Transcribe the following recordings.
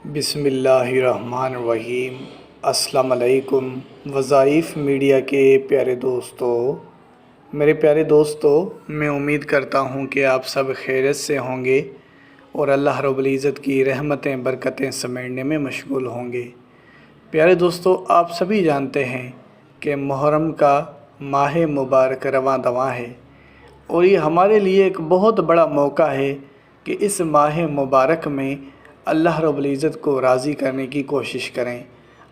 بسم اللہ الرحمن الرحیم۔ السلام علیکم وظائف میڈیا کے پیارے دوستو، میرے پیارے دوستو، میں امید کرتا ہوں کہ آپ سب خیریت سے ہوں گے اور اللہ رب العزت کی رحمتیں برکتیں سمیٹنے میں مشغول ہوں گے۔ پیارے دوستو، آپ سبھی جانتے ہیں کہ محرم کا ماہ مبارک رواں دواں ہے اور یہ ہمارے لیے ایک بہت بڑا موقع ہے کہ اس ماہ مبارک میں اللہ رب العزت کو راضی کرنے کی کوشش کریں،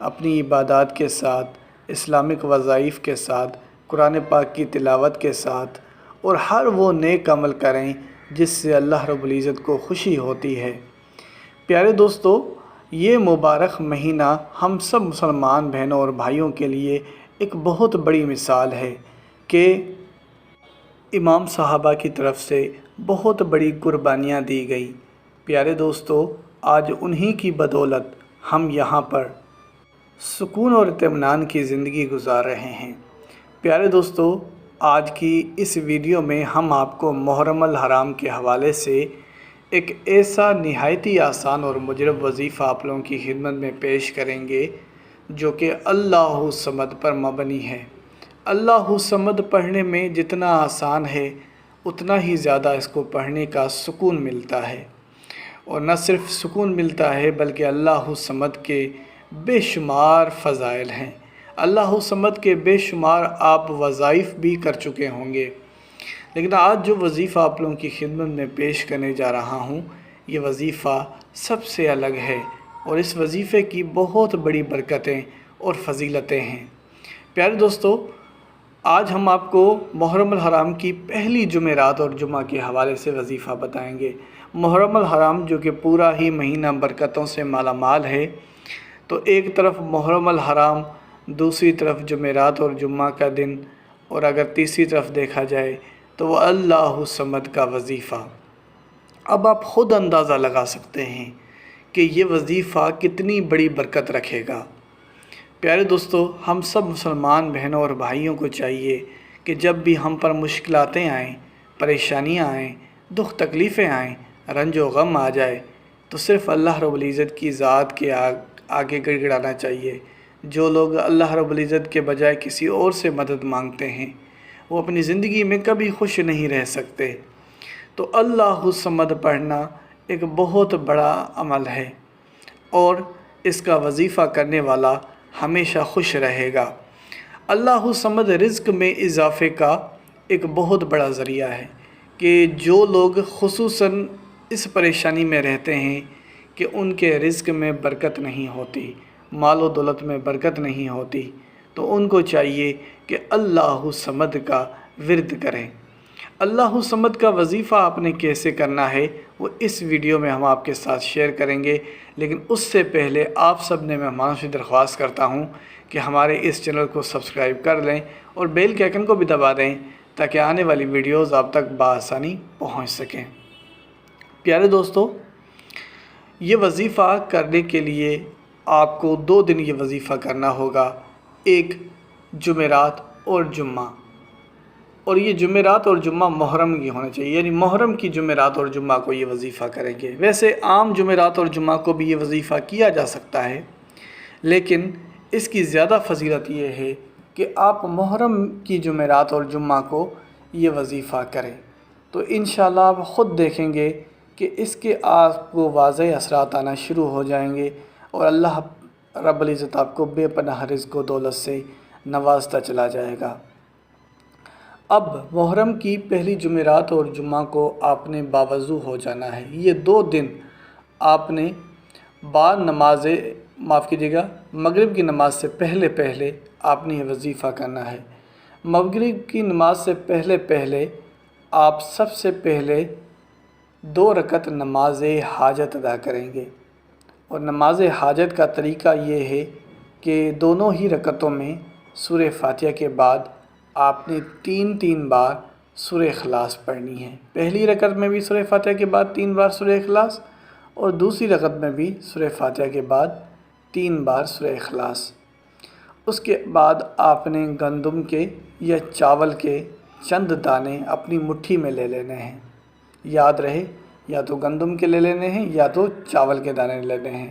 اپنی عبادات کے ساتھ، اسلامک وظائف کے ساتھ، قرآن پاک کی تلاوت کے ساتھ، اور ہر وہ نیک عمل کریں جس سے اللہ رب العزت کو خوشی ہوتی ہے۔ پیارے دوستو، یہ مبارک مہینہ ہم سب مسلمان بہنوں اور بھائیوں کے لیے ایک بہت بڑی مثال ہے کہ امام صحابہ کی طرف سے بہت بڑی قربانیاں دی گئیں۔ پیارے دوستو، آج انہی کی بدولت ہم یہاں پر سکون اور اطمینان کی زندگی گزار رہے ہیں۔ پیارے دوستو، آج کی اس ویڈیو میں ہم آپ کو محرم الحرام کے حوالے سے ایک ایسا نہایتی آسان اور مجرب وظیفہ آپ لوگوں کی خدمت میں پیش کریں گے جو کہ اللہ الصمد پر مبنی ہے۔ اللہ الصمد پڑھنے میں جتنا آسان ہے اتنا ہی زیادہ اس کو پڑھنے کا سکون ملتا ہے، اور نہ صرف سکون ملتا ہے بلکہ اللہ الصمد کے بے شمار فضائل ہیں۔ اللہ الصمد کے بے شمار آپ وظائف بھی کر چکے ہوں گے، لیکن آج جو وظیفہ آپ لوگوں کی خدمت میں پیش کرنے جا رہا ہوں، یہ وظیفہ سب سے الگ ہے اور اس وظیفے کی بہت بڑی برکتیں اور فضیلتیں ہیں۔ پیارے دوستو، آج ہم آپ کو محرم الحرام کی پہلی جمعرات اور جمعہ کے حوالے سے وظیفہ بتائیں گے۔ محرم الحرام جو کہ پورا ہی مہینہ برکتوں سے مالا مال ہے، تو ایک طرف محرم الحرام، دوسری طرف جمعرات اور جمعہ کا دن، اور اگر تیسری طرف دیکھا جائے تو وہ اللہ الصمد کا وظیفہ۔ اب آپ خود اندازہ لگا سکتے ہیں کہ یہ وظیفہ کتنی بڑی برکت رکھے گا۔ پیارے دوستو، ہم سب مسلمان بہنوں اور بھائیوں کو چاہیے کہ جب بھی ہم پر مشکلاتیں آئیں، پریشانیاں آئیں، دکھ تکلیفیں آئیں، رنج و غم آ جائے، تو صرف اللہ رب العزت کی ذات کے آگے گڑ گڑانا چاہیے۔ جو لوگ اللہ رب العزت کے بجائے کسی اور سے مدد مانگتے ہیں، وہ اپنی زندگی میں کبھی خوش نہیں رہ سکتے۔ تو اللہ الصمد پڑھنا ایک بہت بڑا عمل ہے اور اس کا وظیفہ کرنے والا ہمیشہ خوش رہے گا۔ اللہ الصمد رزق میں اضافے کا ایک بہت بڑا ذریعہ ہے کہ جو لوگ خصوصاً اس پریشانی میں رہتے ہیں کہ ان کے رزق میں برکت نہیں ہوتی، مال و دولت میں برکت نہیں ہوتی، تو ان کو چاہیے کہ اللہ الصمد کا ورد کریں۔ اللہ الصمد کا وظیفہ آپ نے کیسے کرنا ہے وہ اس ویڈیو میں ہم آپ کے ساتھ شیئر کریں گے، لیکن اس سے پہلے آپ سب نے مہمانوں سے درخواست کرتا ہوں کہ ہمارے اس چینل کو سبسکرائب کر لیں اور بیل کے آئیکن کو بھی دبا دیں تاکہ آنے والی ویڈیوز آپ تک بآسانی پہنچ سکیں۔ پیارے دوستو، یہ وظیفہ کرنے کے لیے آپ کو 2 دن یہ وظیفہ کرنا ہوگا، ایک جمعرات اور جمعہ، اور یہ جمعرات اور جمعہ محرم کی ہونا چاہیے، یعنی محرم کی جمعرات اور جمعہ کو یہ وظیفہ کریں گے۔ ویسے عام جمعرات اور جمعہ کو بھی یہ وظیفہ کیا جا سکتا ہے، لیکن اس کی زیادہ فضیلت یہ ہے کہ آپ محرم کی جمعرات اور جمعہ کو یہ وظیفہ کریں، تو انشاءاللہ آپ خود دیکھیں گے کہ اس کے آپ کو واضح اثرات آنا شروع ہو جائیں گے اور اللہ رب العزت آپ کو بے پناہ رزق و دولت سے نوازتا چلا جائے گا۔ اب محرم کی پہلی جمعرات اور جمعہ کو آپ نے باوضو ہو جانا ہے۔ یہ 2 دن آپ نے بعد مغرب کی نماز سے پہلے آپ نے یہ وظیفہ کرنا ہے۔ مغرب کی نماز سے پہلے آپ سب سے پہلے 2 رکعت نماز حاجت ادا کریں گے، اور نماز حاجت کا طریقہ یہ ہے کہ دونوں ہی رکعتوں میں سورہ فاتحہ کے بعد آپ نے 3 بار سورہ اخلاص پڑھنی ہے۔ پہلی رکعت میں بھی سورہ فاتحہ کے بعد 3 بار سورہ اخلاص، اور دوسری رکعت میں بھی سورہ فاتحہ کے بعد 3 بار سورہ اخلاص۔ اس کے بعد آپ نے گندم کے یا چاول کے چند دانے اپنی مٹھی میں لے لینے ہیں۔ یاد رہے، یا تو گندم کے لے لینے ہیں یا تو چاول کے دانے لینے ہیں۔